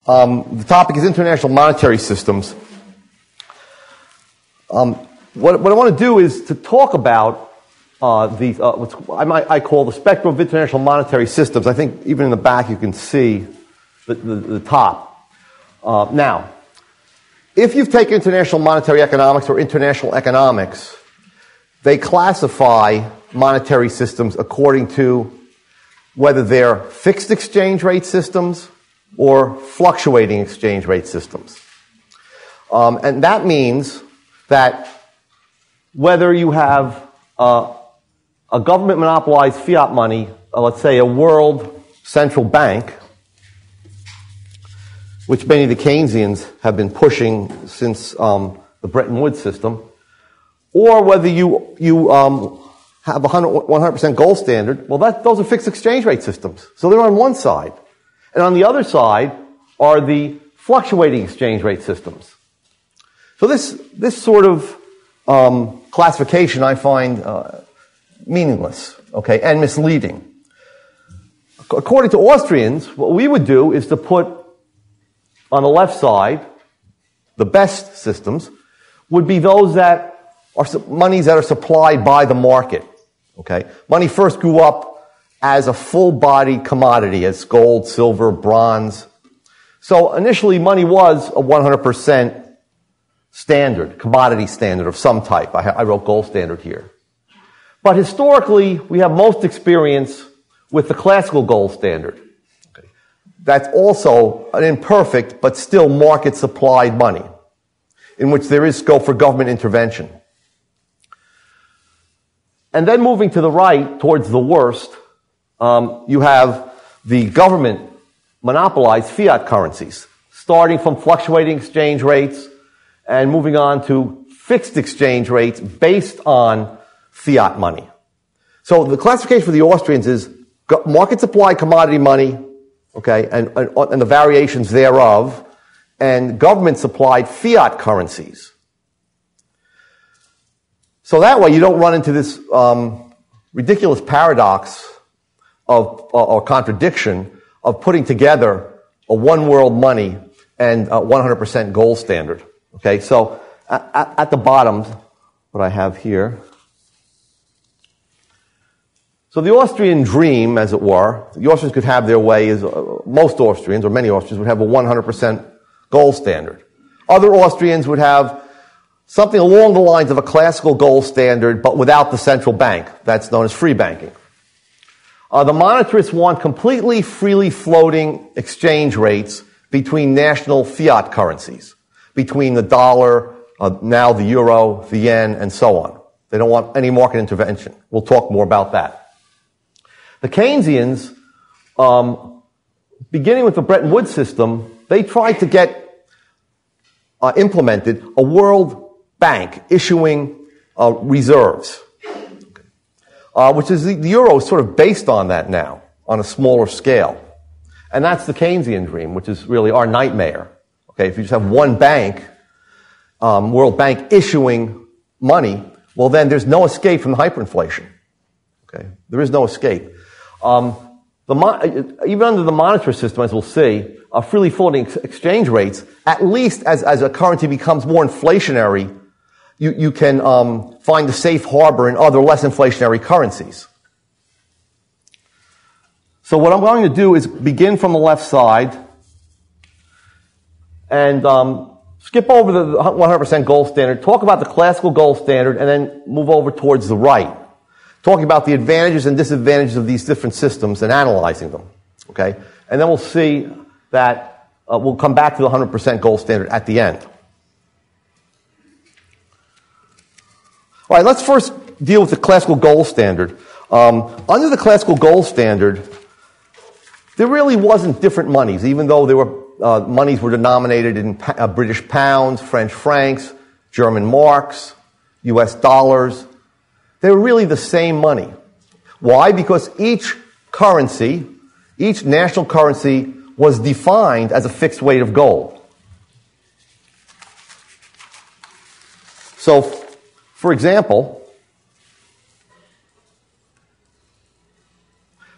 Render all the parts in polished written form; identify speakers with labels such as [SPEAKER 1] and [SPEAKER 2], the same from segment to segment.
[SPEAKER 1] The topic is international monetary systems. What I want to do is to talk about what I call the spectrum of international monetary systems. I think even in the back you can see the top. Now, if you've taken international monetary economics or international economics, they classify monetary systems according to whether they're fixed exchange rate systems or fluctuating exchange rate systems. And that means that whether you have a government monopolized fiat money, let's say a world central bank, which many of the Keynesians have been pushing since the Bretton Woods system, or whether you have a 100% gold standard, well, those are fixed exchange rate systems. So they're on one side. And on the other side are the fluctuating exchange rate systems. So this sort of classification I find meaningless, okay, and misleading. According to Austrians, what we would do is to put on the left side, the best systems would be those that are monies that are supplied by the market. Okay, money first grew up as a full-body commodity, as gold, silver, bronze. So initially, money was a 100% standard, commodity standard of some type. I wrote gold standard here. But historically, we have most experience with the classical gold standard. Okay. That's also an imperfect, but still market-supplied money, in which there is scope for government intervention. And then moving to the right, towards the worst, you have the government monopolized fiat currencies, starting from fluctuating exchange rates and moving on to fixed exchange rates based on fiat money. So the classification for the Austrians is market-supplied commodity money, okay, and the variations thereof, and government-supplied fiat currencies. So that way you don't run into this ridiculous paradox or contradiction of putting together a one-world money and a 100% gold standard. Okay, so at the bottom, what I have here. So the Austrian dream, as it were, the Austrians could have their way, is most Austrians, or many Austrians, would have a 100% gold standard. Other Austrians would have something along the lines of a classical gold standard, but without the central bank. That's known as free banking. The monetarists want completely freely floating exchange rates between national fiat currencies, between the dollar, now the euro, the yen, and so on. They don't want any market intervention. We'll talk more about that. The Keynesians, beginning with the Bretton Woods system, they tried to get implemented a world bank issuing reserves, which is the euro is sort of based on that now, on a smaller scale. And that's the Keynesian dream, which is really our nightmare. Okay, if you just have one bank, World Bank issuing money, well then there's no escape from the hyperinflation. Okay, there is no escape. Even under the monetary system, as we'll see, freely floating exchange rates, at least as a currency becomes more inflationary, you can find a safe harbor in other less inflationary currencies. So what I'm going to do is begin from the left side and skip over the 100% gold standard, talk about the classical gold standard, and then move over towards the right, talking about the advantages and disadvantages of these different systems and analyzing them. Okay? And then we'll see that we'll come back to the 100% gold standard at the end. All right, let's first deal with the classical gold standard. Under the classical gold standard, there really wasn't different monies, even though there were monies were denominated in British pounds, French francs, German marks, US dollars. They were really the same money. Why? Because each currency, each national currency, was defined as a fixed weight of gold. So, for example,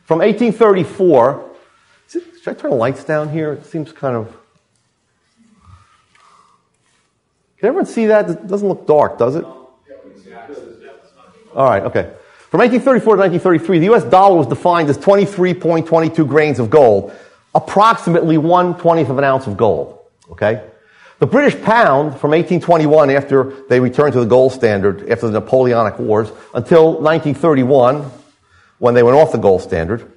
[SPEAKER 1] from 1834, should I turn the lights down here? It seems kind of Can everyone see that? It doesn't look dark, does it? All right, okay. From 1834 to 1933, the U.S. dollar was defined as 23.22 grains of gold, approximately 1/20th of an ounce of gold, okay? The British pound, from 1821, after they returned to the gold standard, after the Napoleonic Wars, until 1931, when they went off the gold standard,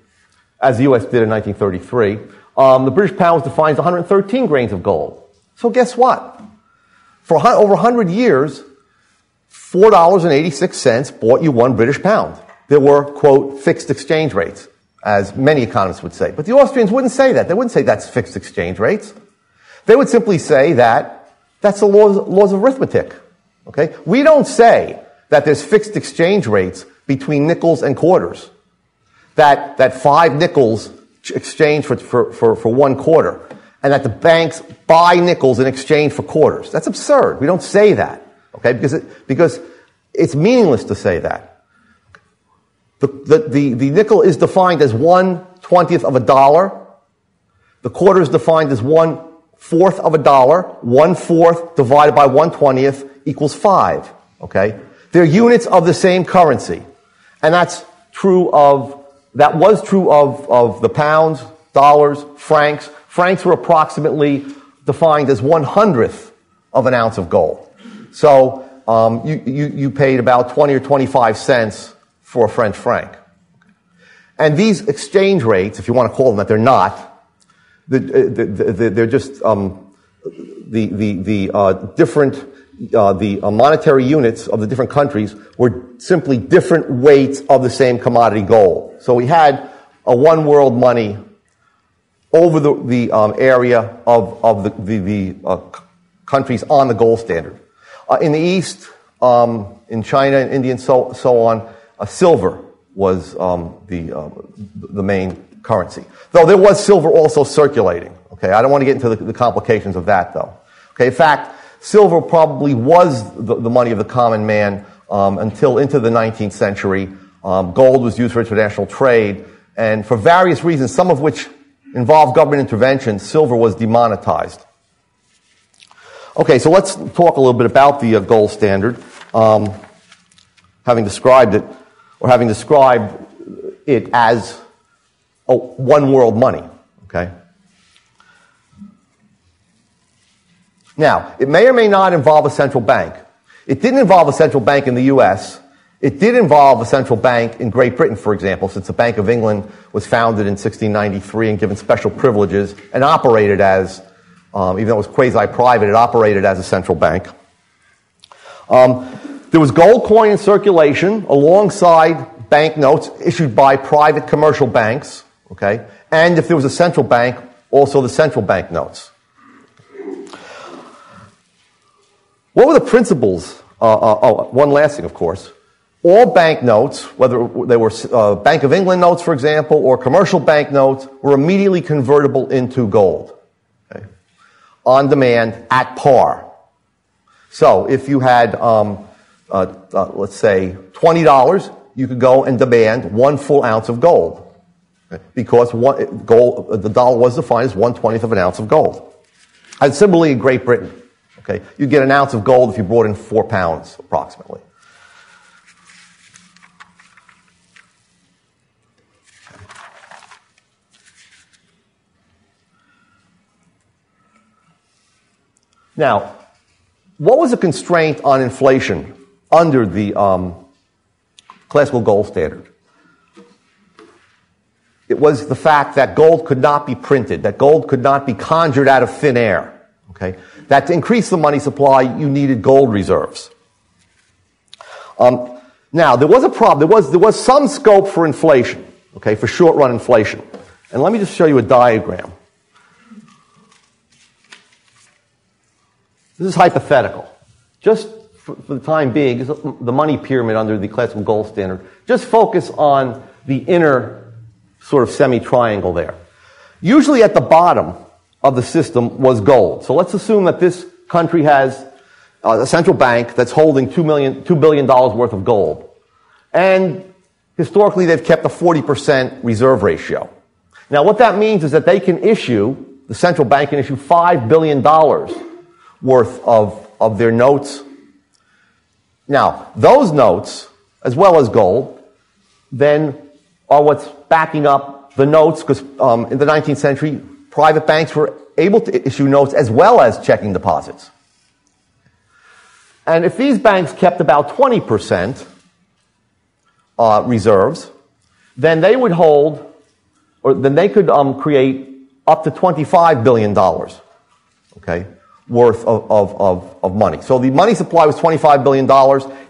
[SPEAKER 1] as the U.S. did in 1933, the British pound was defined as 113 grains of gold. So guess what? For over 100 years, $4.86 bought you 1 British pound. There were, quote, fixed exchange rates, as many economists would say. But the Austrians wouldn't say that. They wouldn't say that's fixed exchange rates. They would simply say that that's the laws of arithmetic. Okay? We don't say that there's fixed exchange rates between nickels and quarters. That 5 nickels exchange for 1 quarter, and that the banks buy nickels in exchange for quarters. That's absurd. We don't say that. Okay? Because it's meaningless to say that. The nickel is defined as 1/20th of a dollar. The quarter is defined as 1/4 of a dollar. 1/4 divided by 1/20th equals 5. Okay? They're units of the same currency. And that was true of the pounds, dollars, francs. Francs were approximately defined as 1/100th of an ounce of gold. So you paid about 20 or 25 cents for a French franc. And these exchange rates, if you want to call them that, they're not. They're just the monetary units of the different countries were simply different weights of the same commodity gold. So we had a one world money over the area of the countries on the gold standard. In the East, in China and India and so on, silver was the main currency. Though there was silver also circulating. Okay, I don't want to get into the complications of that, though. Okay, in fact, silver probably was the money of the common man until into the 19th century. Gold was used for international trade, and for various reasons, some of which involved government intervention, silver was demonetized. Okay, so let's talk a little bit about the gold standard, having described it as a one world money. Okay. Now, it may or may not involve a central bank. It didn't involve a central bank in the U.S. It did involve a central bank in Great Britain, for example, since the Bank of England was founded in 1693 and given special privileges and operated as, even though it was quasi-private, it operated as a central bank. There was gold coin in circulation alongside banknotes issued by private commercial banks, okay? And if there was a central bank, also the central bank notes. What were the principles? One last thing, of course. All banknotes, whether they were Bank of England notes, for example, or commercial bank notes, were immediately convertible into gold. Okay? On demand, at par. So if you had, let's say, $20, you could go and demand 1 full ounce of gold. Okay? Because the dollar was defined as 1/20th of an ounce of gold. And similarly in Great Britain. Okay, you'd get an ounce of gold if you brought in 4 pounds, approximately. Now, what was a constraint on inflation under the classical gold standard? It was the fact that gold could not be printed, that gold could not be conjured out of thin air. Okay, that to increase the money supply, you needed gold reserves. Now, there was a problem. There was some scope for inflation, okay, for short-run inflation. And let me just show you a diagram. This is hypothetical. Just for the time being, this is the money pyramid under the classical gold standard. Just focus on the inner sort of semi-triangle there. Usually at the bottom of the system was gold. So let's assume that this country has a central bank that's holding $2 billion worth of gold. And historically, they've kept a 40% reserve ratio. Now, what that means is that the central bank can issue $5 billion worth of of their notes. Now, those notes, as well as gold, then are what's backing up the notes, because in the 19th century, private banks were able to issue notes as well as checking deposits. And if these banks kept about 20% reserves, then they would hold, or then they could create up to $25 billion, okay, worth of money. So the money supply was $25 billion.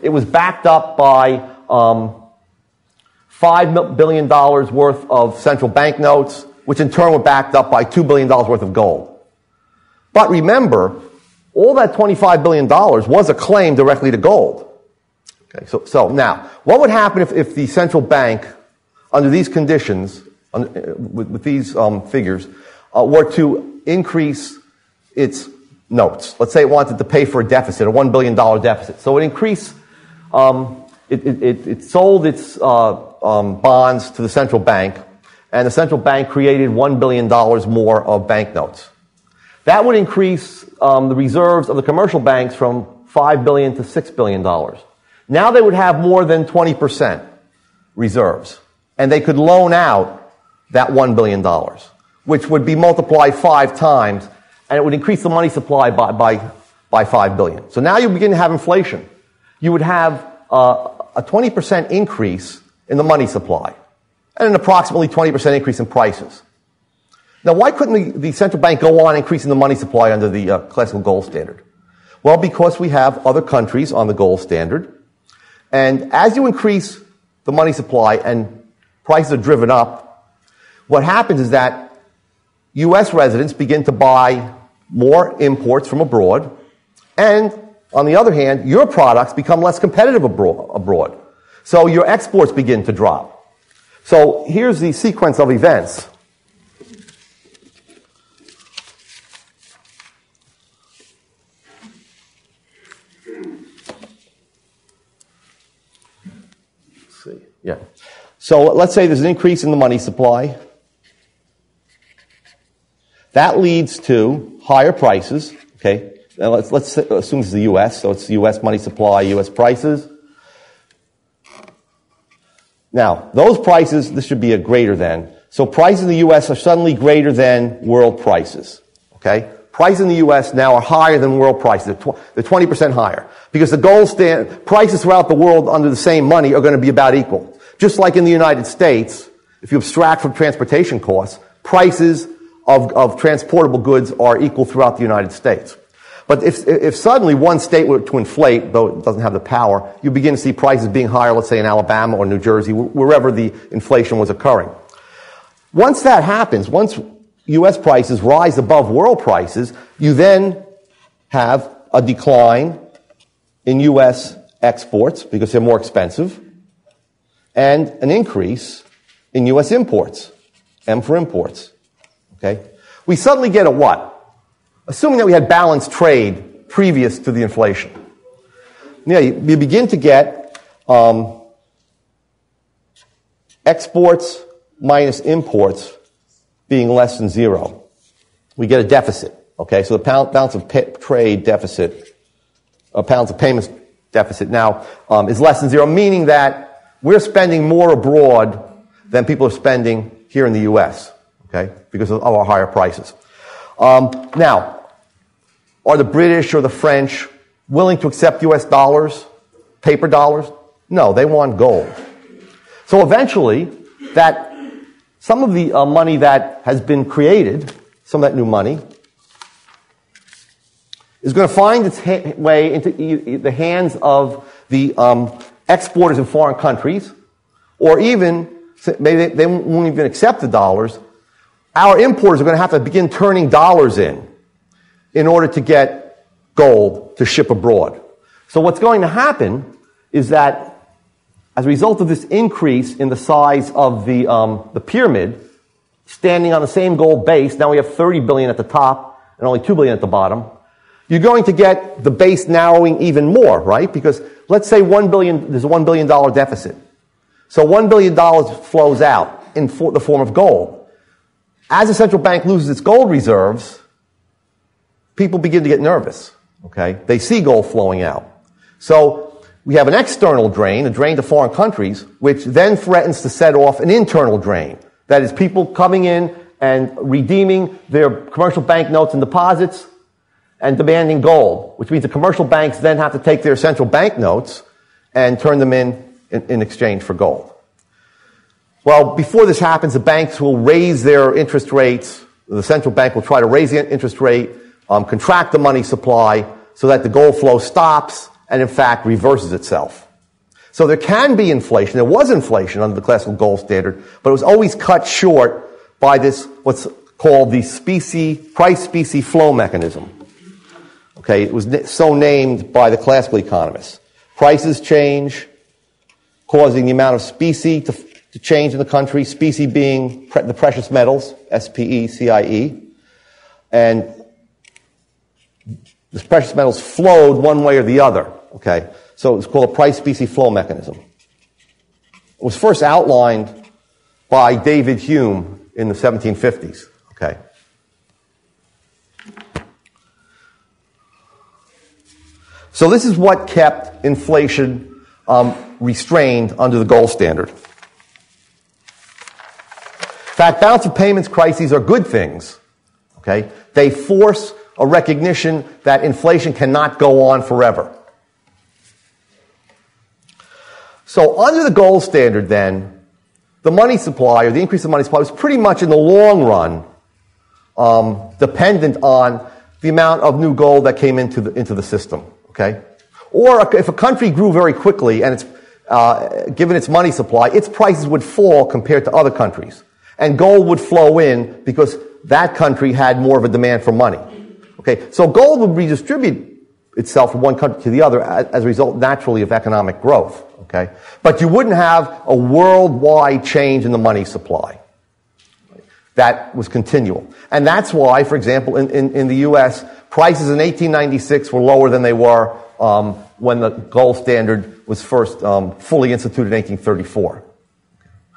[SPEAKER 1] It was backed up by $5 billion worth of central bank notes, which in turn were backed up by $2 billion worth of gold. But remember, all that $25 billion was a claim directly to gold. Okay, so now, what would happen if the central bank, under these conditions, with these figures, were to increase its notes? Let's say it wanted to pay for a deficit, a $1 billion deficit. So it increased, it sold its bonds to the central bank, and the central bank created $1 billion more of banknotes. That would increase the reserves of the commercial banks from $5 billion to $6 billion. Now they would have more than 20% reserves, and they could loan out that $1 billion, which would be multiplied 5 times, and it would increase the money supply by $5 billion. So now you begin to have inflation. You would have a 20% increase in the money supply, and an approximately 20% increase in prices. Now, why couldn't the central bank go on increasing the money supply under the classical gold standard? Well, because we have other countries on the gold standard, and as you increase the money supply and prices are driven up, what happens is that U.S. residents begin to buy more imports from abroad, and on the other hand, your products become less competitive abroad. So your exports begin to drop. So here's the sequence of events. Yeah. So let's say there's an increase in the money supply. That leads to higher prices. Okay. Now let's assume it's the U.S. So it's the U.S. money supply, U.S. prices. Now, those prices, this should be a greater than. So prices in the U.S. are suddenly greater than world prices. Okay. Prices in the U.S. now are higher than world prices. They're 20% higher. Because the gold standard, prices throughout the world under the same money are going to be about equal. Just like in the United States, if you abstract from transportation costs, prices of transportable goods are equal throughout the United States. But if suddenly one state were to inflate, though it doesn't have the power, you begin to see prices being higher, let's say in Alabama or New Jersey, wherever the inflation was occurring. Once that happens, once U.S. prices rise above world prices, you then have a decline in U.S. exports because they're more expensive, and an increase in U.S. imports, M for imports. Okay? We suddenly get a what? Assuming that we had balanced trade previous to the inflation. Yeah, you begin to get exports minus imports being less than zero. We get a deficit. Okay, so the balance of trade deficit, pounds of payments deficit now is less than zero, meaning that we're spending more abroad than people are spending here in the U.S., okay, because of our higher prices. Now, are the British or the French willing to accept U.S. dollars, paper dollars? No, they want gold. So eventually, that some of the money that has been created, some of that new money, is going to find its way into the hands of the exporters in foreign countries, or even, maybe they won't even accept the dollars. Our importers are going to have to begin turning dollars in order to get gold to ship abroad. So what's going to happen is that as a result of this increase in the size of the pyramid, standing on the same gold base, now we have 30 billion at the top and only 2 billion at the bottom, you're going to get the base narrowing even more, right? Because let's say there's a $1 billion deficit. So $1 billion flows out in the form of gold. As the central bank loses its gold reserves, people begin to get nervous. Okay? They see gold flowing out. So we have an external drain, a drain to foreign countries, which then threatens to set off an internal drain. That is, people coming in and redeeming their commercial banknotes and deposits and demanding gold, which means the commercial banks then have to take their central banknotes and turn them in exchange for gold. Well, before this happens, the banks will raise their interest rates. The central bank will try to raise the interest rate, contract the money supply so that the gold flow stops and, in fact, reverses itself. So there can be inflation. There was inflation under the classical gold standard, but it was always cut short by this, what's called the price specie flow mechanism. Okay, it was so named by the classical economists. Prices change, causing the amount of specie to change in the country, specie being the precious metals, SPECIE, and the precious metals flowed one way or the other. Okay, so it's called a price specie flow mechanism. It was first outlined by David Hume in the 1750s. Okay. So this is what kept inflation restrained under the gold standard. In fact, balance of payments crises are good things. Okay? They force a recognition that inflation cannot go on forever. So under the gold standard then, the money supply, or the increase of money supply, was pretty much in the long run dependent on the amount of new gold that came into the system. Okay? Or if a country grew very quickly and given its money supply, its prices would fall compared to other countries. And gold would flow in because that country had more of a demand for money. Okay? So gold would redistribute itself from one country to the other as a result, naturally, of economic growth. Okay? But you wouldn't have a worldwide change in the money supply. That was continual. And that's why, for example, in the U.S., prices in 1896 were lower than they were when the gold standard was first fully instituted in 1834.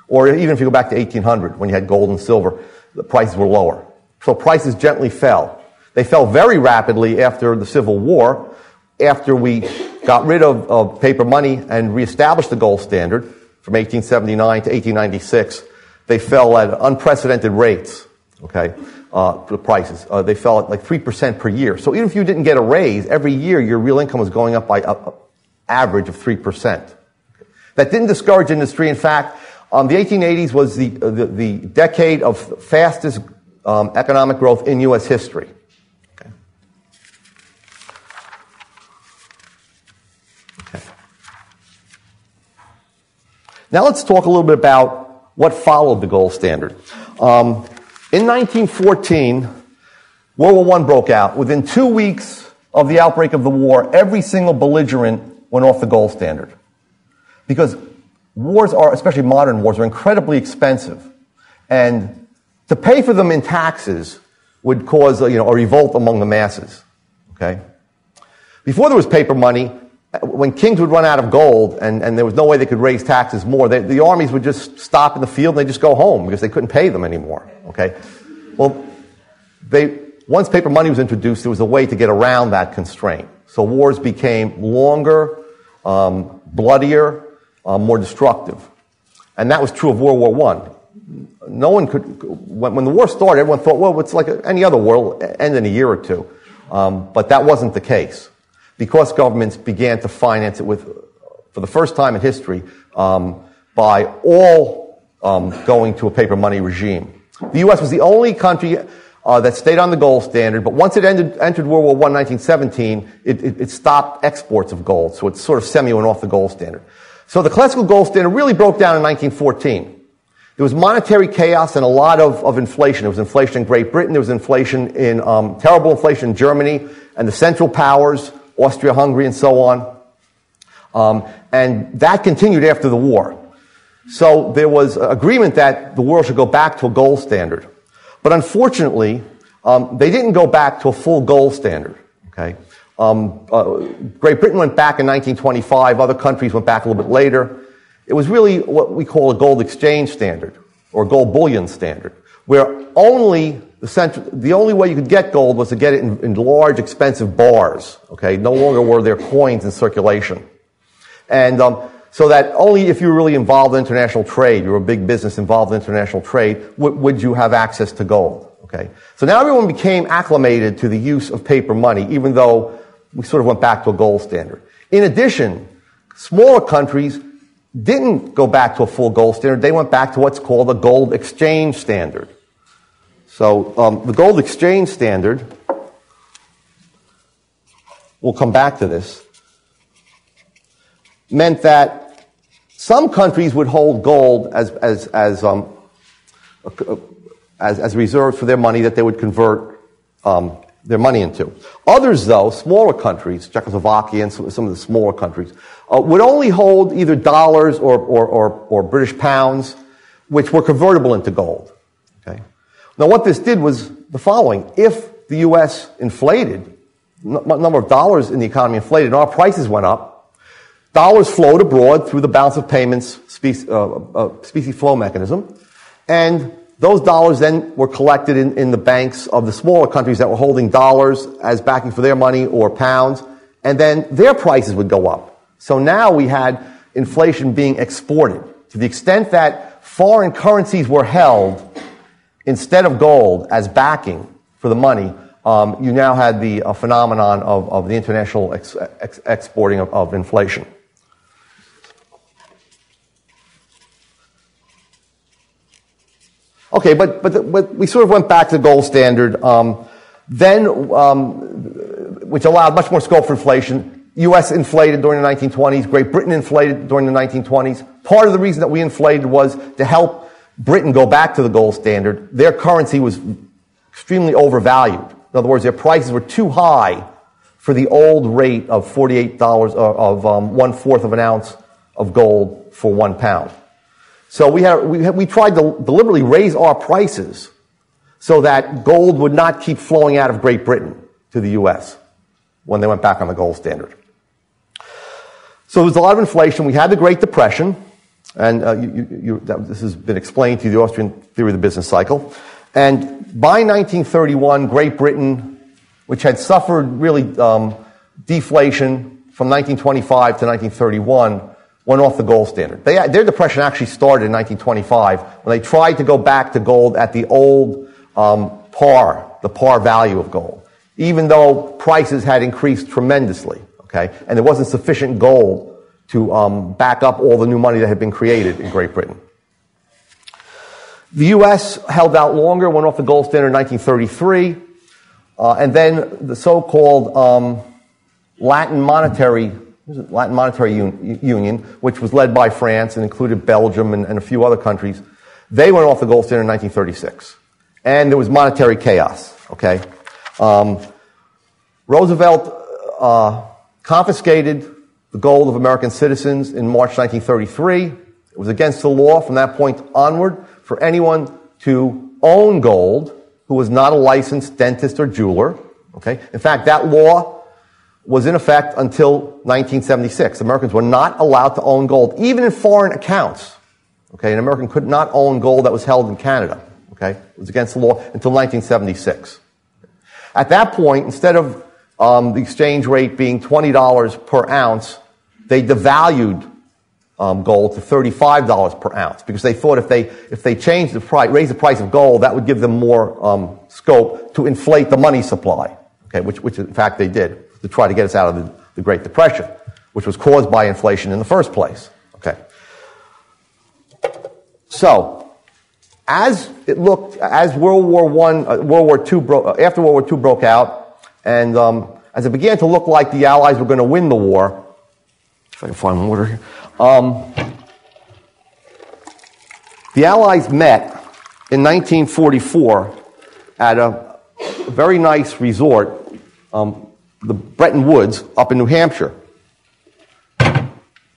[SPEAKER 1] Or even if you go back to 1800, when you had gold and silver, the prices were lower. So prices gently fell. They fell very rapidly after the Civil War, after we got rid of paper money and reestablished the gold standard from 1879 to 1896. They fell at unprecedented rates, okay, the prices. They fell at like 3% per year. So even if you didn't get a raise, every year your real income was going up by an average of 3%. That didn't discourage industry. In fact, the 1880s was the decade of fastest economic growth in U.S. history. Okay. Okay. Now let's talk a little bit about what followed the gold standard. In 1914, World War I broke out. Within 2 weeks of the outbreak of the war, every single belligerent went off the gold standard. Because wars are, especially modern wars, are incredibly expensive. And to pay for them in taxes would cause a revolt among the masses. Okay? Before there was paper money, when kings would run out of gold and there was no way they could raise taxes more, the armies would just stop in the field and they'd just go home because they couldn't pay them anymore. Okay? Well, once paper money was introduced, there was a way to get around that constraint. So wars became longer, bloodier, more destructive. And that was true of World War I. No one could, when the war started, everyone thought, well, it's like any other war, it'll end in a year or two. But that wasn't the case. Because governments began to finance it for the first time in history, by all going to a paper money regime. The U.S. was the only country that stayed on the gold standard, but once it entered World War I in 1917, it stopped exports of gold, so it sort of semi-went off the gold standard. So the classical gold standard really broke down in 1914. There was monetary chaos and a lot of inflation. There was inflation in Great Britain, there was inflation terrible inflation in Germany, and the Central Powers, Austria, Hungary, and so on. And that continued after the war. So there was agreement that the world should go back to a gold standard. But unfortunately, they didn't go back to a full gold standard. Okay? Great Britain went back in 1925. Other countries went back a little bit later. It was really what we call a gold exchange standard, or gold bullion standard, where the only way you could get gold was to get it in large, expensive bars. Okay, no longer were there coins in circulation, and so that only if you were really involved in international trade, you were a big business involved in international trade, would you have access to gold. Okay, so now everyone became acclimated to the use of paper money, even though we sort of went back to a gold standard. In addition, smaller countries didn't go back to a full gold standard. They went back to what's called a gold exchange standard. So the gold exchange standard, we'll come back to this, meant that some countries would hold gold as reserves for their money that they would convert their money into. Others, though, smaller countries, Czechoslovakia and some of the smaller countries, would only hold either dollars or British pounds, which were convertible into gold. Okay. Now, what this did was the following. If the U.S. inflated, number of dollars in the economy inflated, and our prices went up, dollars flowed abroad through the balance of payments specie flow mechanism, and those dollars then were collected in the banks of the smaller countries that were holding dollars as backing for their money or pounds, and then their prices would go up. So now we had inflation being exported. To the extent that foreign currencies were held instead of gold as backing for the money, you now had the phenomenon of the international exporting of inflation. Okay, but we sort of went back to the gold standard, which allowed much more scope for inflation. U.S. inflated during the 1920s. Great Britain inflated during the 1920s. Part of the reason that we inflated was to help Britain go back to the gold standard. Their currency was extremely overvalued. In other words, their prices were too high for the old rate of $48 of 1/4 of an ounce of gold for 1 pound. So we tried to deliberately raise our prices so that gold would not keep flowing out of Great Britain to the U.S. when they went back on the gold standard. So there was a lot of inflation. We had the Great Depression, and this has been explained to you, the Austrian theory of the business cycle. And by 1931, Great Britain, which had suffered really deflation from 1925 to 1931, went off the gold standard. Their depression actually started in 1925 when they tried to go back to gold at the old the par value of gold, even though prices had increased tremendously, okay? And there wasn't sufficient gold to back up all the new money that had been created in Great Britain. The U.S. held out longer, went off the gold standard in 1933, and then the so-called Latin Monetary Union, which was led by France and included Belgium and a few other countries, they went off the gold standard in 1936. And there was monetary chaos, okay? Roosevelt confiscated the gold of American citizens in March 1933. It was against the law from that point onward for anyone to own gold who was not a licensed dentist or jeweler, okay? In fact, that law was in effect until 1976. Americans were not allowed to own gold, even in foreign accounts. Okay, an American could not own gold that was held in Canada. Okay, it was against the law until 1976. At that point, instead of the exchange rate being $20 per ounce, they devalued gold to $35 per ounce because they thought if they changed the price, raised the price of gold, that would give them more scope to inflate the money supply. Okay, which in fact they did, to try to get us out of the Great Depression, which was caused by inflation in the first place. Okay. So, as World War II broke out, and as it began to look like the Allies were going to win the war, if I can find one order here, the Allies met in 1944 at a very nice resort, the Bretton Woods, up in New Hampshire.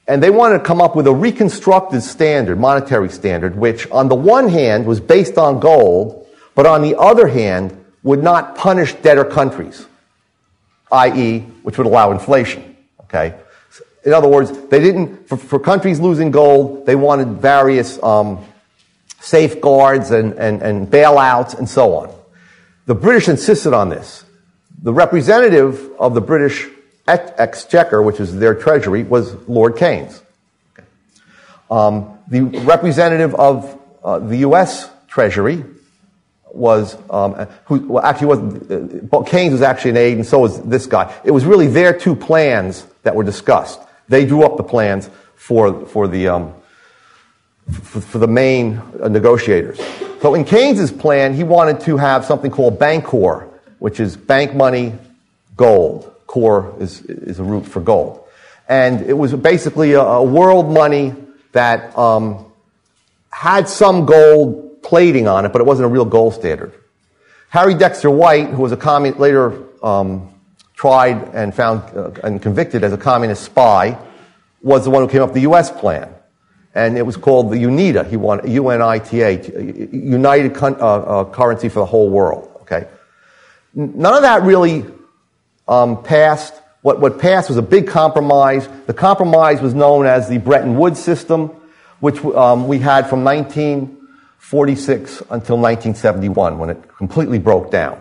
[SPEAKER 1] And they wanted to come up with a reconstructed standard, monetary standard, which on the one hand was based on gold, but on the other hand would not punish debtor countries, i.e., which would allow inflation. Okay? In other words, they didn't, for countries losing gold, they wanted various safeguards and bailouts and so on. The British insisted on this. The representative of the British Exchequer, which is their treasury, was Lord Keynes. The representative of the U.S. Treasury was, Keynes was actually an aide, and so was this guy. It was really their two plans that were discussed. They drew up the plans for the main negotiators. So in Keynes's plan, he wanted to have something called Bancor, which is bank money, gold. Core is a root for gold. And it was basically a world money that had some gold plating on it, but it wasn't a real gold standard. Harry Dexter White, who was a later tried and found and convicted as a communist spy, was the one who came up with the U.S. plan. And it was called the UNITA. He wanted UNITA, United Currency for the whole world. Okay. None of that really passed. What passed was a big compromise. The compromise was known as the Bretton Woods system, which we had from 1946 until 1971, when it completely broke down.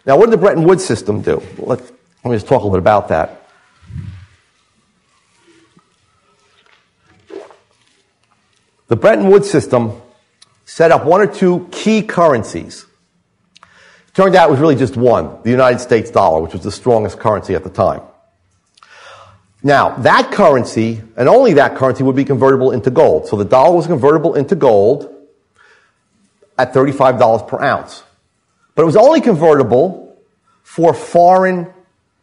[SPEAKER 1] Now, what did the Bretton Woods system do? Let me just talk a little bit about that. The Bretton Woods system set up one or two key currencies. It turned out it was really just one, the United States dollar, which was the strongest currency at the time. Now, that currency, and only that currency, would be convertible into gold. So the dollar was convertible into gold at $35 per ounce. But it was only convertible for foreign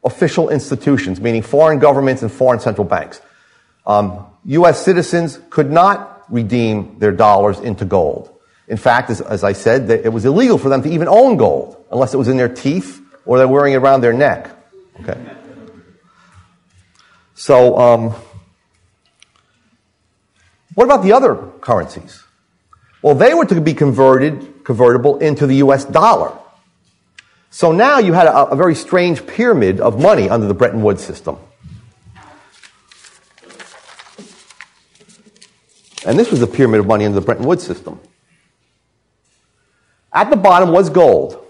[SPEAKER 1] official institutions, meaning foreign governments and foreign central banks. U.S. citizens could not redeem their dollars into gold. In fact, as I said, it was illegal for them to even own gold, unless it was in their teeth or they're wearing it around their neck. Okay. So, what about the other currencies? Well, they were to be convertible into the U.S. dollar. So now you had a very strange pyramid of money under the Bretton Woods system. And this was the pyramid of money under the Bretton Woods system. At the bottom was gold,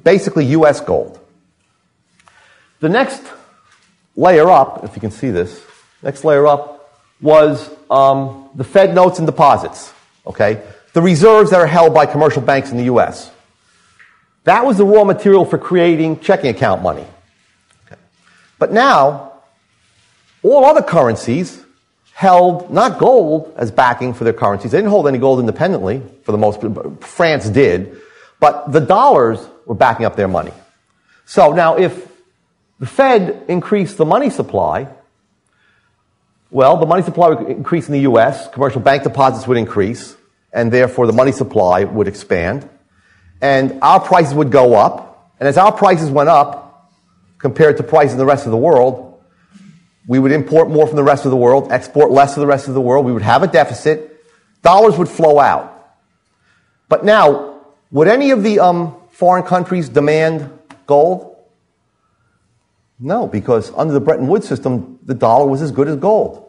[SPEAKER 1] basically U.S. gold. The next layer up, if you can see this, next layer up was the Fed notes and deposits, okay? The reserves that are held by commercial banks in the U.S. That was the raw material for creating checking account money. Okay. But now, all other currencies held not gold as backing for their currencies. They didn't hold any gold independently, for the most part. France did. But the dollars were backing up their money. So now if the Fed increased the money supply, well, the money supply would increase in the U.S., commercial bank deposits would increase, and therefore the money supply would expand, and our prices would go up. And as our prices went up, compared to prices in the rest of the world, we would import more from the rest of the world, export less to the rest of the world. We would have a deficit. Dollars would flow out. But now, would any of the foreign countries demand gold? No, because under the Bretton Woods system, the dollar was as good as gold.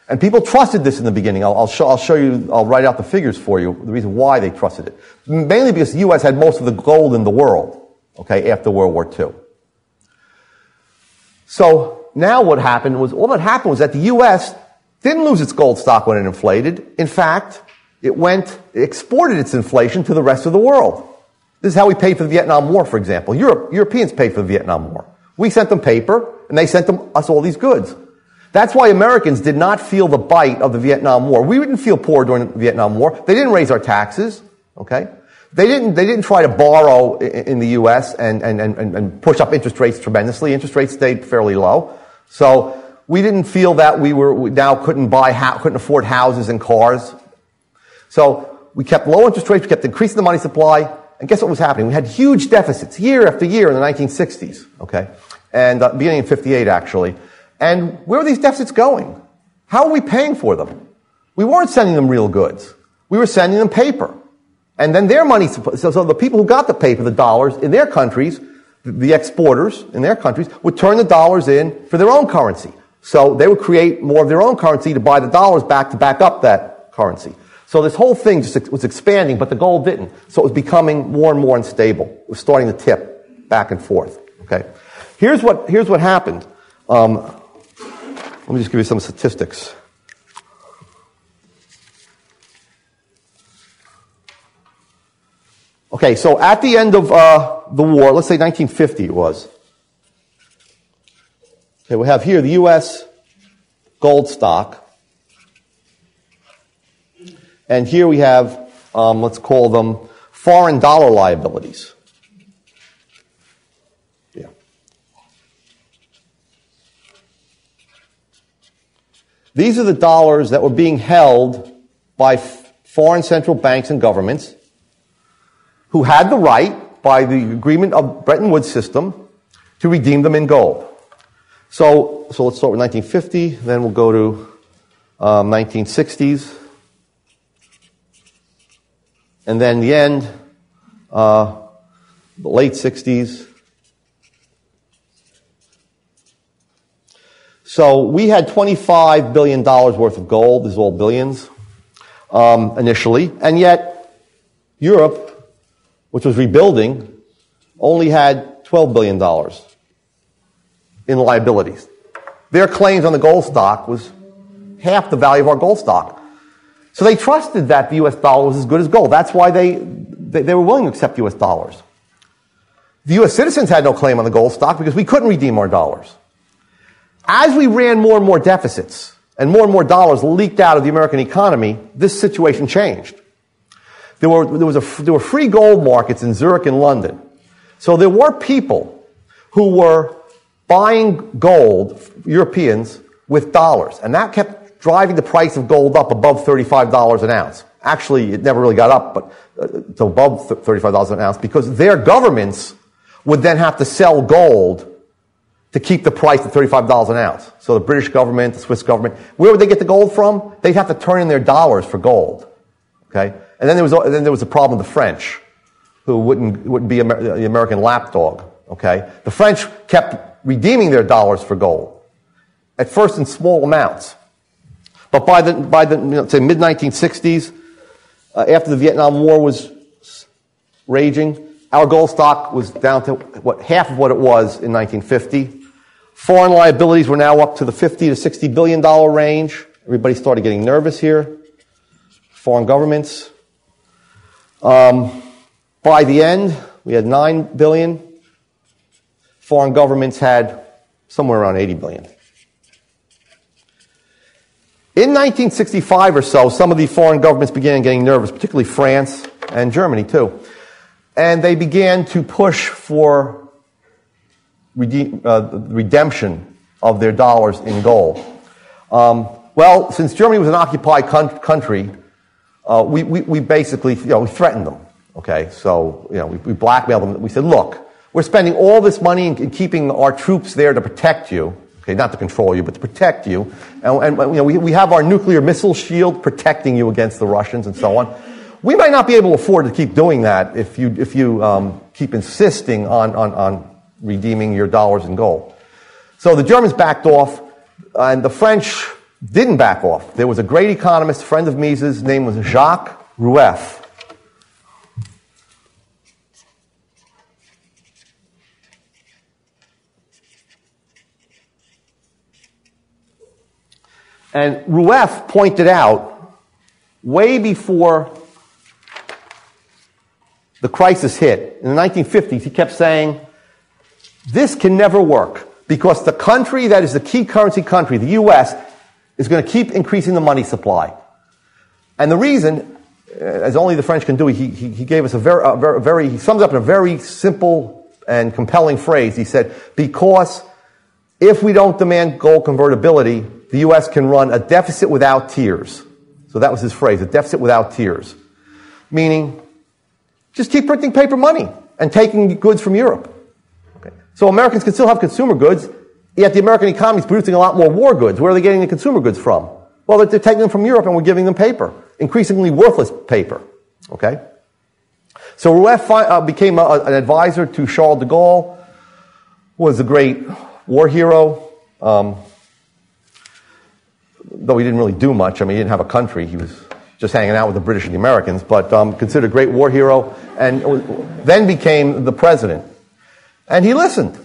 [SPEAKER 1] And people trusted this in the beginning. I'll show you, I'll write out the figures for you, the reason why they trusted it. Mainly because the U.S. had most of the gold in the world, okay, after World War II. So, now what happened was, all that happened was that the U.S. didn't lose its gold stock when it inflated. In fact, it exported its inflation to the rest of the world. This is how we paid for the Vietnam War, for example. Europeans paid for the Vietnam War. We sent them paper, and they sent us all these goods. That's why Americans did not feel the bite of the Vietnam War. We didn't feel poor during the Vietnam War. They didn't raise our taxes, okay? They didn't try to borrow in the U.S. and push up interest rates tremendously. Interest rates stayed fairly low. So we didn't feel that we now couldn't afford houses and cars. So we kept low interest rates, we kept increasing the money supply, and guess what was happening? We had huge deficits year after year in the 1960s, okay? And beginning in 58, actually. And where were these deficits going? How were we paying for them? We weren't sending them real goods. We were sending them paper. And then their money, so the people who got the paper, the dollars, in their countries, the exporters in their countries, would turn the dollars in for their own currency. So they would create more of their own currency to buy the dollars back to back up that currency. So this whole thing just was expanding, but the gold didn't. So it was becoming more and more unstable. It was starting to tip back and forth. Okay, here's what happened. Let me just give you some statistics. Okay, so at the end of the war, let's say 1950 it was. Okay, we have here the U.S. gold stock. And here we have, let's call them foreign dollar liabilities. Yeah. These are the dollars that were being held by foreign central banks and governments who had the right, by the agreement of Bretton Woods system, to redeem them in gold. So let's start with 1950, then we'll go to 1960s. And then the end, the late 60s. So we had $25 billion worth of gold. This is all billions, initially. And yet, Europe, which was rebuilding, only had $12 billion in liabilities. Their claims on the gold stock was half the value of our gold stock. So they trusted that the U.S. dollar was as good as gold. That's why they were willing to accept U.S. dollars. The U.S. citizens had no claim on the gold stock because we couldn't redeem our dollars. As we ran more and more deficits and more dollars leaked out of the American economy, this situation changed. There were free gold markets in Zurich and London. So there were people who were buying gold, Europeans, with dollars. And that kept driving the price of gold up above $35 an ounce. Actually, it never really got up, but to above $35 an ounce, because their governments would then have to sell gold to keep the price at $35 an ounce. So the British government, the Swiss government, where would they get the gold from? They'd have to turn in their dollars for gold. Okay, and then there was the problem with the French, who wouldn't be the American lapdog. Okay, the French kept redeeming their dollars for gold, at first in small amounts. But by the say mid-1960s, after the Vietnam War was raging, our gold stock was down to half of what it was in 1950. Foreign liabilities were now up to the $50 to $60 billion range. Everybody started getting nervous here. Foreign governments. By the end, we had $9 billion. Foreign governments had somewhere around $80 billion. In 1965 or so, some of the foreign governments began getting nervous, particularly France and Germany too. And they began to push for redemption of their dollars in gold. Well, since Germany was an occupied country, we basically, we threatened them. Okay, so, we blackmailed them. We said, look, we're spending all this money in keeping our troops there to protect you. Okay, not to control you, but to protect you. And we have our nuclear missile shield protecting you against the Russians and so on. We might not be able to afford to keep doing that if you keep insisting on redeeming your dollars in gold. So the Germans backed off, and the French didn't back off. There was a great economist, friend of Mises, his name was Jacques Rueff. And Rueff pointed out, way before the crisis hit, in the 1950s, he kept saying, this can never work, because the country that is the key currency country, the U.S., is going to keep increasing the money supply. And the reason, as only the French can do, he gave us he summed up in a very simple and compelling phrase. He said, because if we don't demand gold convertibility, the U.S. can run a deficit without tears. So that was his phrase, a deficit without tears. Meaning, just keep printing paper money and taking goods from Europe. Okay. So Americans can still have consumer goods, yet the American economy is producing a lot more war goods. Where are they getting the consumer goods from? Well, they're taking them from Europe and we're giving them paper, increasingly worthless paper. Okay? So Rueff became an advisor to Charles de Gaulle, who was a great war hero. Though he didn't really do much. I mean, he didn't have a country. He was just hanging out with the British and the Americans, but considered a great war hero, and then became the president. And he listened.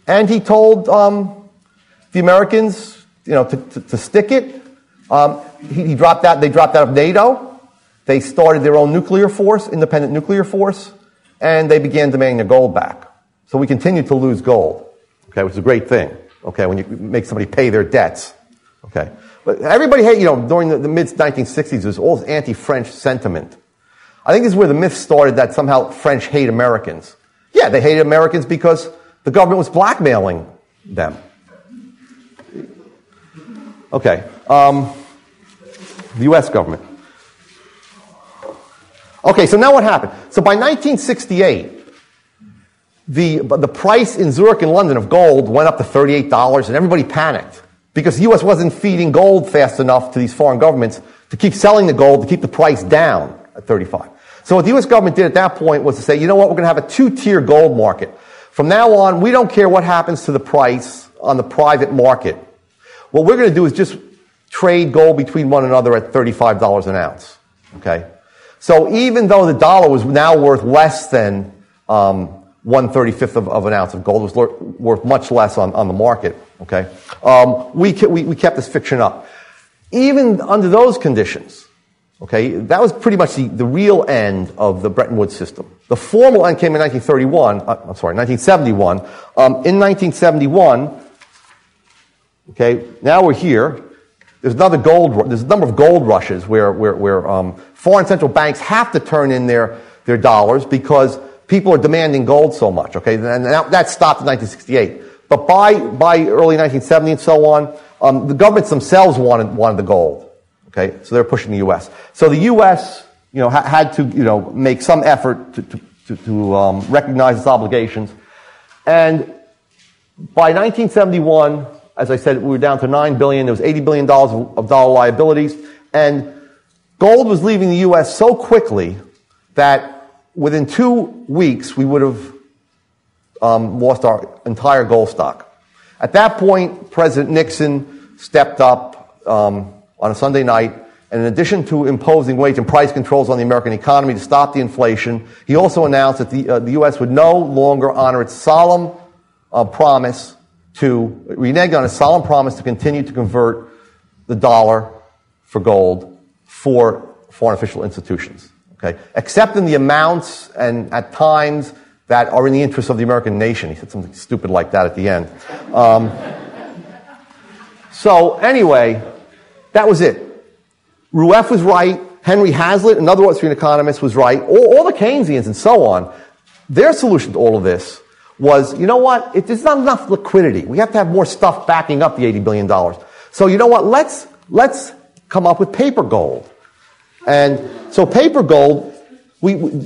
[SPEAKER 1] And he told the Americans, to stick it. They dropped out of NATO. They started their own nuclear force, independent nuclear force, and they began demanding their gold back. So we continued to lose gold, okay, which is a great thing, okay, when you make somebody pay their debts, okay. But everybody during the mid-1960s, there was all this anti-French sentiment. I think this is where the myth started that somehow French hate Americans. Yeah, they hated Americans because the government was blackmailing them. Okay, the U.S. government. Okay, so now what happened? So by 1968, the price in Zurich and London of gold went up to $38, and everybody panicked because the U.S. wasn't feeding gold fast enough to these foreign governments to keep selling the gold, to keep the price down at 35. So what the U.S. government did at that point was to say, you know what, we're going to have a two-tier gold market. From now on, we don't care what happens to the price on the private market. What we're going to do is just trade gold between one another at $35 an ounce. Okay? So even though the dollar was now worth less than 1/35 of an ounce of gold, it was worth much less on the market. Okay? We kept this fiction up. Even under those conditions, okay, that was pretty much the real end of the Bretton Woods system. The formal end came in 1971. In 1971, okay, now we're here. There's a number of gold rushes where foreign central banks have to turn in their dollars because people are demanding gold so much. Okay, and that stopped in 1968. But by early 1970 and so on, the governments themselves wanted the gold. Okay, so they're pushing the U.S. So the U.S. had to make some effort to recognize its obligations, and by 1971. As I said, we were down to $9 billion. There was $80 billion of dollar liabilities. And gold was leaving the U.S. so quickly that within 2 weeks, we would have lost our entire gold stock. At that point, President Nixon stepped up on a Sunday night, and in addition to imposing wage and price controls on the American economy to stop the inflation, he also announced that the U.S. would no longer honor its solemn promise to renege on a solemn promise to continue to convert the dollar for gold for foreign official institutions. Okay, except in the amounts and at times that are in the interest of the American nation. He said something stupid like that at the end. So anyway, that was it. Rueff was right. Henry Hazlitt, another Austrian economist, was right. All the Keynesians and so on, their solution to all of this was, you know what, there's not enough liquidity. We have to have more stuff backing up the $80 billion. So you know what, let's come up with paper gold. And so paper gold,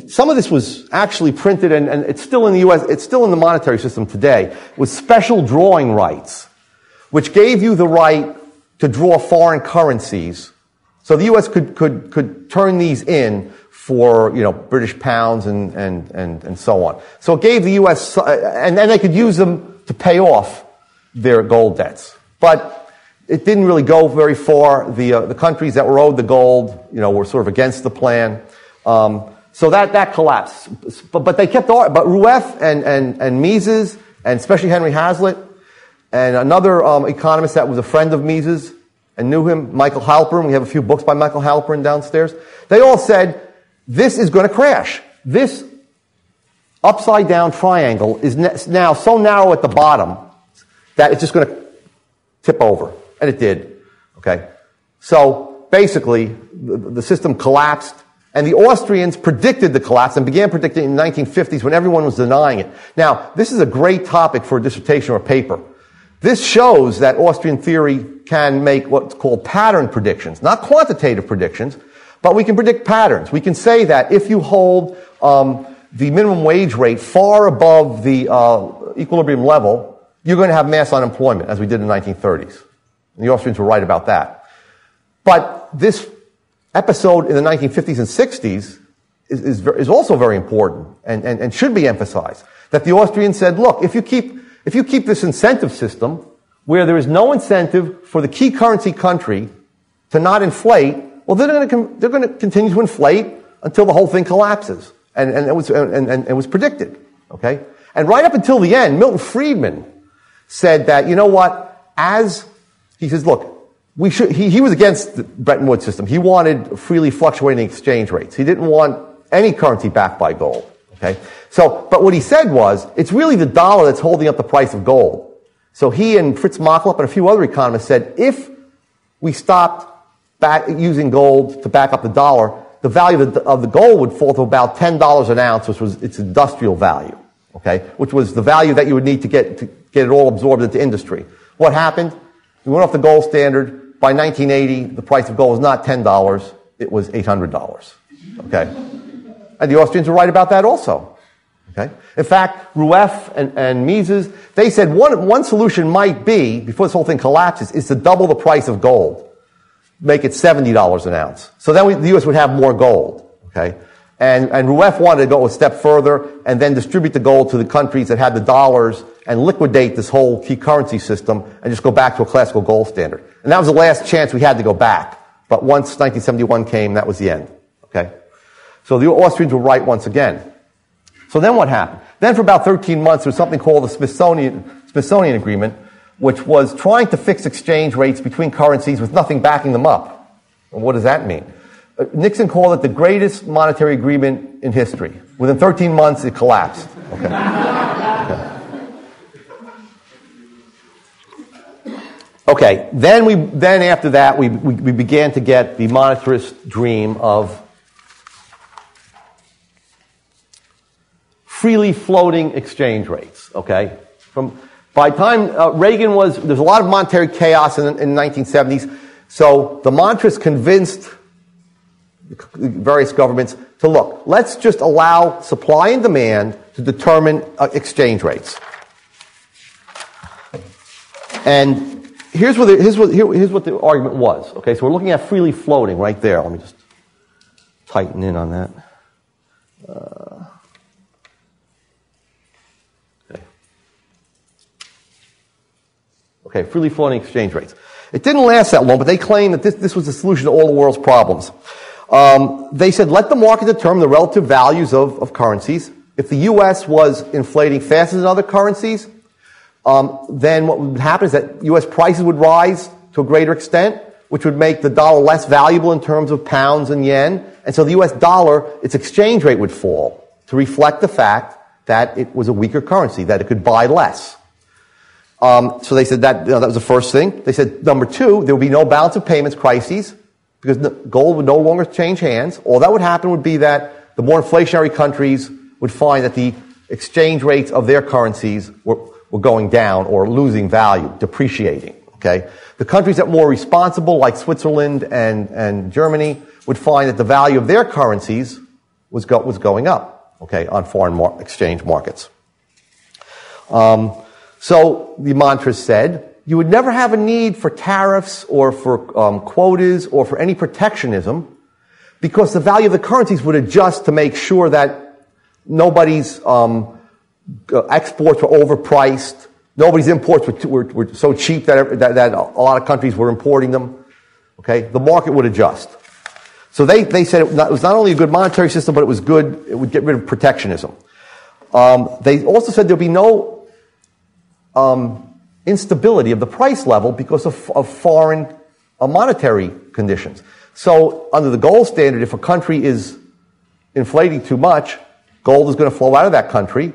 [SPEAKER 1] some of this was actually printed, and it's still in the U.S., it's still in the monetary system today, with special drawing rights, which gave you the right to draw foreign currencies. So the U.S. could turn these in for, British pounds and so on. So it gave the U.S., and then they could use them to pay off their gold debts. But it didn't really go very far. The countries that were owed the gold, were sort of against the plan. So that collapsed. But they kept, but Rueff and Mises, and especially Henry Hazlitt, and another economist that was a friend of Mises and knew him, Michael Halpern. We have a few books by Michael Halpern downstairs. They all said, this is going to crash. This upside down triangle is now so narrow at the bottom that it's just going to tip over. And it did. Okay? So basically, the system collapsed, and the Austrians predicted the collapse and began predicting it in the 1950s when everyone was denying it. Now, this is a great topic for a dissertation or a paper. This shows that Austrian theory can make what's called pattern predictions, not quantitative predictions, but we can predict patterns. We can say that if you hold the minimum wage rate far above the equilibrium level, you're going to have mass unemployment, as we did in the 1930s. And the Austrians were right about that. But this episode in the 1950s and 60s is also very important and should be emphasized. That the Austrians said, look, if you keep this incentive system where there is no incentive for the key currency country to not inflate, well, they're going to continue to inflate until the whole thing collapses. And it was predicted. Okay? And right up until the end, Milton Friedman said that, you know what, he says, look, he was against the Bretton Woods system. He wanted freely fluctuating exchange rates. He didn't want any currency backed by gold. Okay? So, but what he said was, it's really the dollar that's holding up the price of gold. So he and Fritz Machlup and a few other economists said, if we stopped using gold to back up the dollar, the value of the gold would fall to about $10 an ounce, which was its industrial value. Okay? Which was the value that you would need to get it all absorbed into industry. What happened? We went off the gold standard. By 1980, the price of gold was not $10, it was $800. Okay? And the Austrians were right about that also. Okay? In fact, Rueff and Mises, they said one solution might be, before this whole thing collapses, is to double the price of gold. Make it $70 an ounce. So then the U.S. would have more gold. Okay? And Rueff wanted to go a step further and then distribute the gold to the countries that had the dollars and liquidate this whole key currency system and just go back to a classical gold standard. And that was the last chance we had to go back. But once 1971 came, that was the end. Okay? So the Austrians were right once again. So then what happened? Then for about 13 months, there was something called the Smithsonian Agreement, which was trying to fix exchange rates between currencies with nothing backing them up. And what does that mean? Nixon called it the greatest monetary agreement in history. Within 13 months, it collapsed. Okay. Okay. Then after that, we began to get the monetarist dream of freely floating exchange rates. Okay. By the time Reagan there's a lot of monetary chaos in the 1970s. So the monetarists convinced various governments to look, let's just allow supply and demand to determine exchange rates. And here's what the argument was. Okay, so we're looking at freely floating right there. Let me just tighten in on that. Okay, freely floating exchange rates. It didn't last that long, but they claimed that this was the solution to all the world's problems. They said, let the market determine the relative values of currencies. If the U.S. was inflating faster than other currencies, then what would happen is that U.S. prices would rise to a greater extent, which would make the dollar less valuable in terms of pounds and yen. And so the U.S. dollar, its exchange rate would fall to reflect the fact that it was a weaker currency, that it could buy less. So they said that was the first thing. They said, number two, there would be no balance of payments crises because gold would no longer change hands. All that would happen would be that the more inflationary countries would find that the exchange rates of their currencies were going down or losing value, depreciating. Okay? The countries that were more responsible, like Switzerland and Germany, would find that the value of their currencies was going up, okay, on foreign exchange markets. So the mantra said, you would never have a need for tariffs or for quotas or for any protectionism because the value of the currencies would adjust to make sure that nobody's exports were overpriced, nobody's imports were so cheap that a lot of countries were importing them. Okay, the market would adjust. So they said it was not only a good monetary system, but it was good. It would get rid of protectionism. They also said there'd be no instability of the price level because of foreign monetary conditions. So under the gold standard, if a country is inflating too much, gold is going to flow out of that country,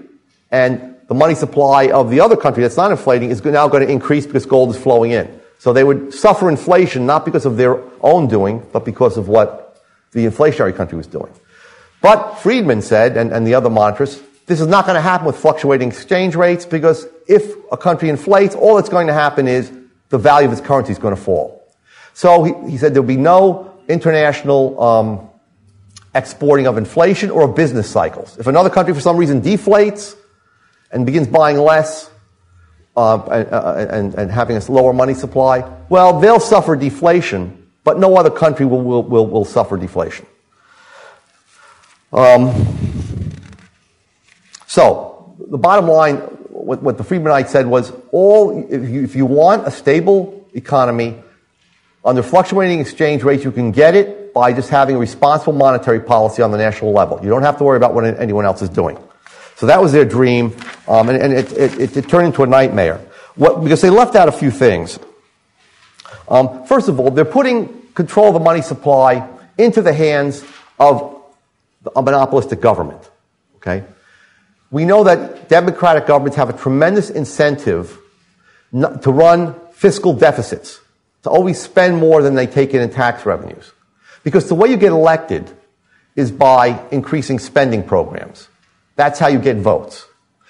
[SPEAKER 1] and the money supply of the other country that's not inflating is now going to increase because gold is flowing in. So they would suffer inflation not because of their own doing, but because of what the inflationary country was doing. But Friedman said, and the other monetarists, this is not going to happen with fluctuating exchange rates because if a country inflates, all that's going to happen is the value of its currency is going to fall. So he said there will be no international exporting of inflation or of business cycles. If another country for some reason deflates and begins buying less and having a lower money supply, well, they'll suffer deflation, but no other country will suffer deflation. So the bottom line, what the Friedmanites said was, if you want a stable economy under fluctuating exchange rates, you can get it by just having a responsible monetary policy on the national level. You don't have to worry about what anyone else is doing. So that was their dream, and it turned into a nightmare. Because they left out a few things. First of all, they're putting control of the money supply into the hands of a monopolistic government. Okay? We know that democratic governments have a tremendous incentive to run fiscal deficits, to always spend more than they take in tax revenues. Because the way you get elected is by increasing spending programs. That's how you get votes.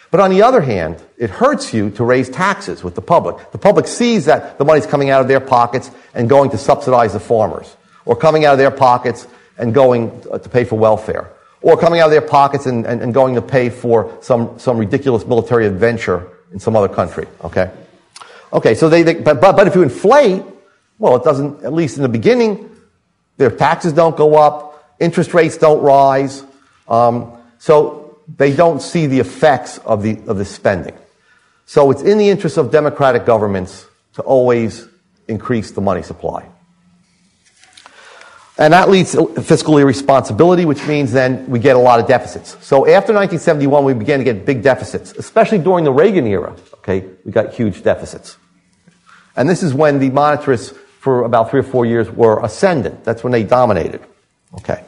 [SPEAKER 1] But on the other hand, it hurts you to raise taxes with the public. The public sees that the money's coming out of their pockets and going to subsidize the farmers, or coming out of their pockets and going to pay for welfare, or coming out of their pockets and going to pay for some ridiculous military adventure in some other country. Okay? Okay, so but if you inflate, well, it doesn't, at least in the beginning, their taxes don't go up, interest rates don't rise, so they don't see the effects of the spending. So it's in the interest of democratic governments to always increase the money supply. And that leads to fiscal irresponsibility, which means then we get a lot of deficits. So after 1971, we began to get big deficits, especially during the Reagan era. Okay, we got huge deficits. And this is when the monetarists, for about 3 or 4 years, were ascendant. That's when they dominated. Okay.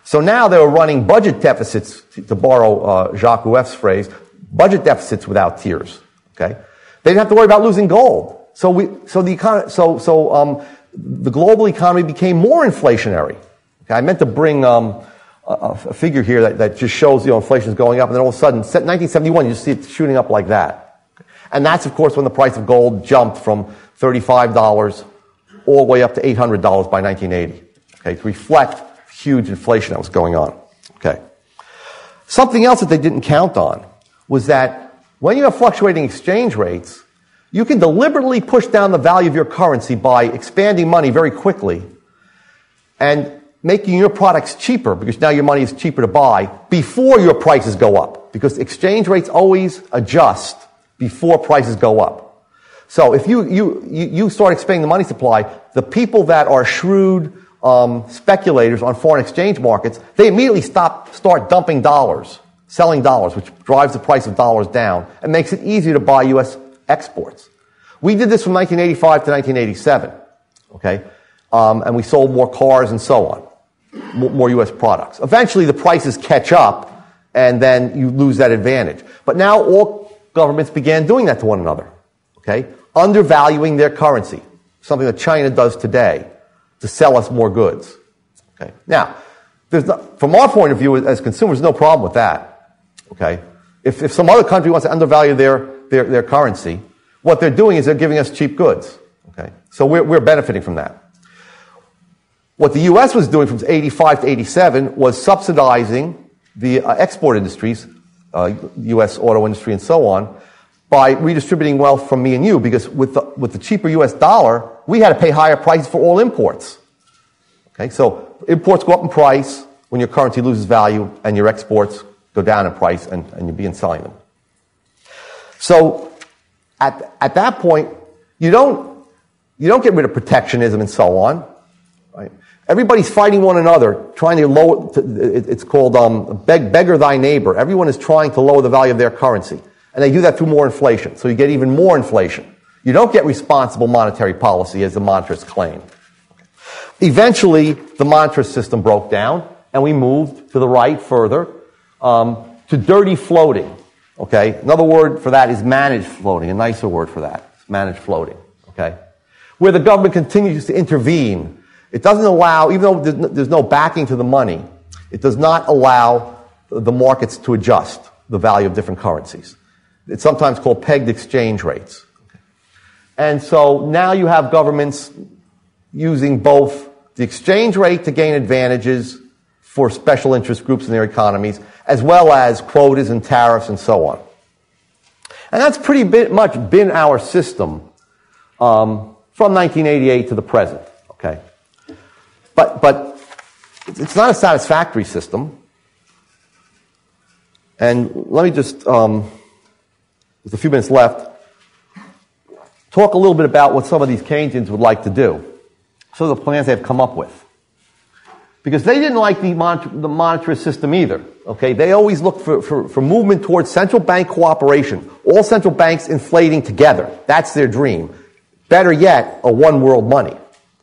[SPEAKER 1] So now they were running budget deficits, to borrow Jacques Rueff's phrase, budget deficits without tears. Okay, they didn't have to worry about losing gold. So the global economy became more inflationary. Okay, I meant to bring a figure here that just shows inflation is going up, and then all of a sudden, 1971, you see it shooting up like that. And that's, of course, when the price of gold jumped from $35 all the way up to $800 by 1980. Okay, to reflect huge inflation that was going on. Okay. Something else that they didn't count on was that when you have fluctuating exchange rates, you can deliberately push down the value of your currency by expanding money very quickly and making your products cheaper, because now your money is cheaper to buy, before your prices go up. Because exchange rates always adjust before prices go up. So if you start expanding the money supply, the people that are shrewd speculators on foreign exchange markets, they immediately start dumping dollars, selling dollars, which drives the price of dollars down and makes it easier to buy U.S. exports. We did this from 1985 to 1987, okay? And we sold more cars and so on, more U.S. products. Eventually, the prices catch up, and then you lose that advantage. But now all governments began doing that to one another, okay? Undervaluing their currency, something that China does today, to sell us more goods. Okay. Now, from our point of view as consumers, no problem with that. Okay. If some other country wants to undervalue their currency, what they're doing is they're giving us cheap goods. Okay. So we're benefiting from that. What the U.S. was doing from 85 to 87 was subsidizing the export industries, U.S. auto industry and so on, by redistributing wealth from me and you, because with the cheaper U.S. dollar, we had to pay higher prices for all imports. Okay, so imports go up in price when your currency loses value, and your exports go down in price, and you begin selling them. So at that point, you don't get rid of protectionism and so on. Right? Everybody's fighting one another, trying to lower. It's called beggar thy neighbor. Everyone is trying to lower the value of their currency. And they do that through more inflation. So you get even more inflation. You don't get responsible monetary policy, as the monetarists claim. Eventually, the monetarist system broke down, and we moved to the right further to dirty floating. Okay? Another word for that is managed floating, a nicer word for that. It's managed floating. Okay? Where the government continues to intervene. It doesn't allow, even though there's no backing to the money, it does not allow the markets to adjust the value of different currencies. It's sometimes called pegged exchange rates. Okay. And so now you have governments using both the exchange rate to gain advantages for special interest groups in their economies, as well as quotas and tariffs and so on. And that's pretty much been our system from 1988 to the present. Okay. But it's not a satisfactory system. And let me just... with a few minutes left, talk a little bit about what some of these Keynesians would like to do. some of the plans they've come up with. Because they didn't like the monetarist system either. Okay, they always looked for movement towards central bank cooperation. All central banks inflating together. That's their dream. Better yet, a one world money.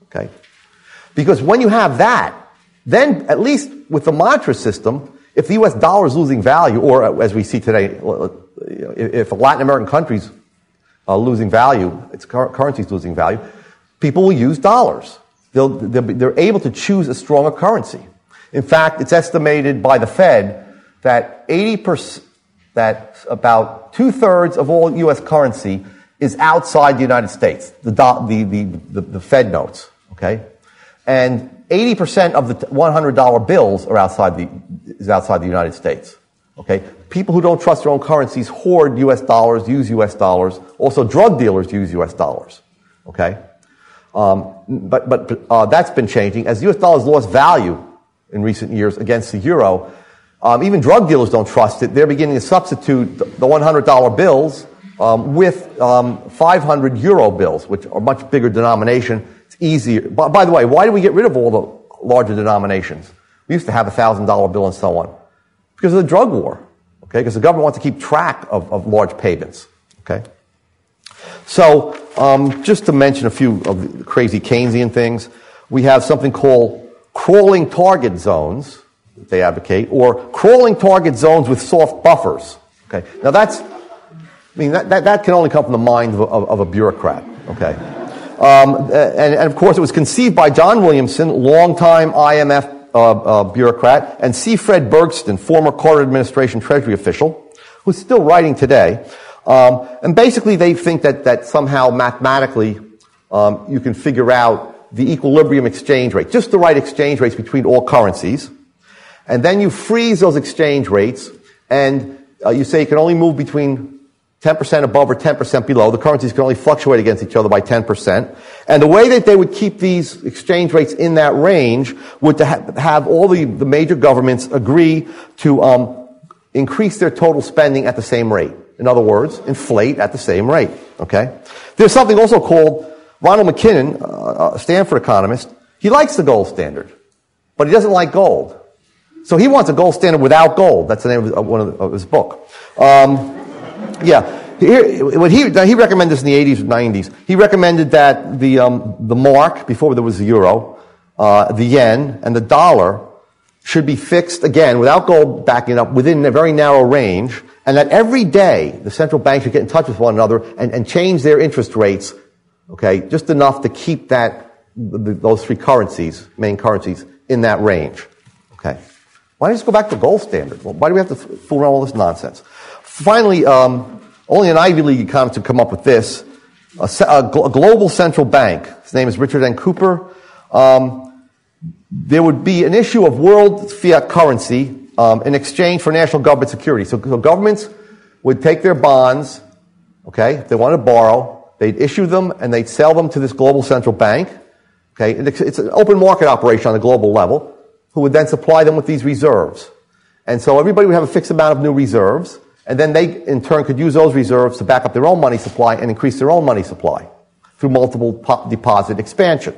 [SPEAKER 1] Okay, because when you have that, then at least with the monetarist system, if the U.S. dollar is losing value, or as we see today, if Latin American countries are losing value, its currency is losing value, people will use dollars. They're able to choose a stronger currency. In fact, it's estimated by the Fed that that about 2/3 of all U.S. currency is outside the United States. The Fed notes, okay, and 80% of the $100 bills are outside the United States. Okay, people who don't trust their own currencies hoard U.S. dollars, use U.S. dollars. Also, drug dealers use U.S. dollars. Okay. But that's been changing. As the U.S. dollar has lost value in recent years against the euro, even drug dealers don't trust it. They're beginning to substitute the $100 bills with 500 euro bills, which are much bigger denomination. It's easier. By the way, why did we get rid of all the larger denominations? We used to have a $1,000 bill and so on. Because of the drug war. Okay? Because the government wants to keep track of large payments. Okay? So, just to mention a few of the crazy Keynesian things, we have something called crawling target zones that they advocate, or crawling target zones with soft buffers. Okay, now that can only come from the mind of a bureaucrat. Okay, and of course it was conceived by John Williamson, longtime IMF bureaucrat, and C. Fred Bergston, former Carter administration Treasury official, who's still writing today. And basically they think that somehow mathematically you can figure out the equilibrium exchange rate, just the right exchange rates between all currencies. And then you freeze those exchange rates, and you say you can only move between 10% above or 10% below. The currencies can only fluctuate against each other by 10%. And the way that they would keep these exchange rates in that range would to have all the major governments agree to increase their total spending at the same rate. In other words, inflate at the same rate. Okay? There's something also called, Ronald McKinnon, a Stanford economist, he likes the gold standard, but he doesn't like gold. So he wants a gold standard without gold. That's the name of his book. He recommended this in the 80s and 90s. He recommended that the mark, before there was the euro, the yen, and the dollar should be fixed, again, without gold backing it up, within a very narrow range, and that every day the central banks should get in touch with one another and change their interest rates, okay, just enough to keep those three currencies, main currencies, in that range. Okay. Why don't you just go back to the gold standard? Well, why do we have to fool around all this nonsense? Finally, only an Ivy League economist would come up with this. A global central bank, his name is Richard N. Cooper. There would be an issue of world fiat currency in exchange for national government security. So governments would take their bonds, okay, if they wanted to borrow, they'd issue them and they'd sell them to this global central bank. Okay, it's an open market operation on a global level, who would then supply them with these reserves. And so everybody would have a fixed amount of new reserves, and then they, in turn, could use those reserves to back up their own money supply and increase their own money supply through multiple deposit expansion.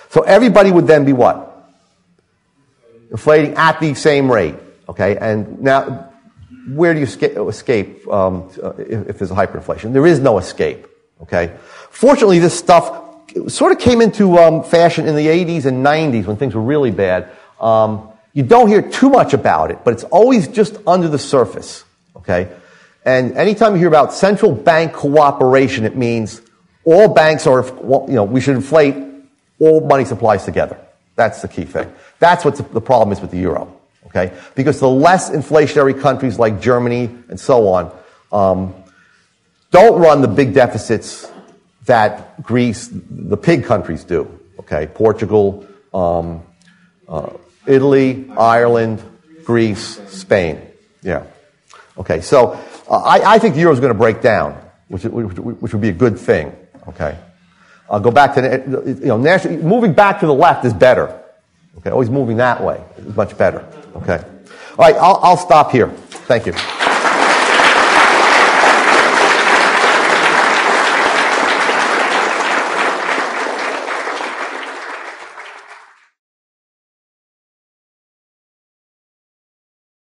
[SPEAKER 1] So everybody would then be what? Inflating at the same rate. Okay, and now, where do you escape if there's a hyperinflation? There is no escape. Okay, fortunately, this stuff sort of came into fashion in the 80s and 90s when things were really bad. You don't hear too much about it, but it's always just under the surface. Okay, and anytime you hear about central bank cooperation, it means all banks are, we should inflate all money supplies together. That's the key thing. That's what the problem is with the euro. Okay, because the less inflationary countries like Germany and so on don't run the big deficits that Greece, the pig countries do. Okay, Portugal, Italy, Ireland, Greece, Spain. Yeah. Okay, so I think the euro is going to break down, which would be a good thing. Okay, go back to moving back to the left is better. Okay, always moving that way is much better. Okay, all right, I'll stop here. Thank you.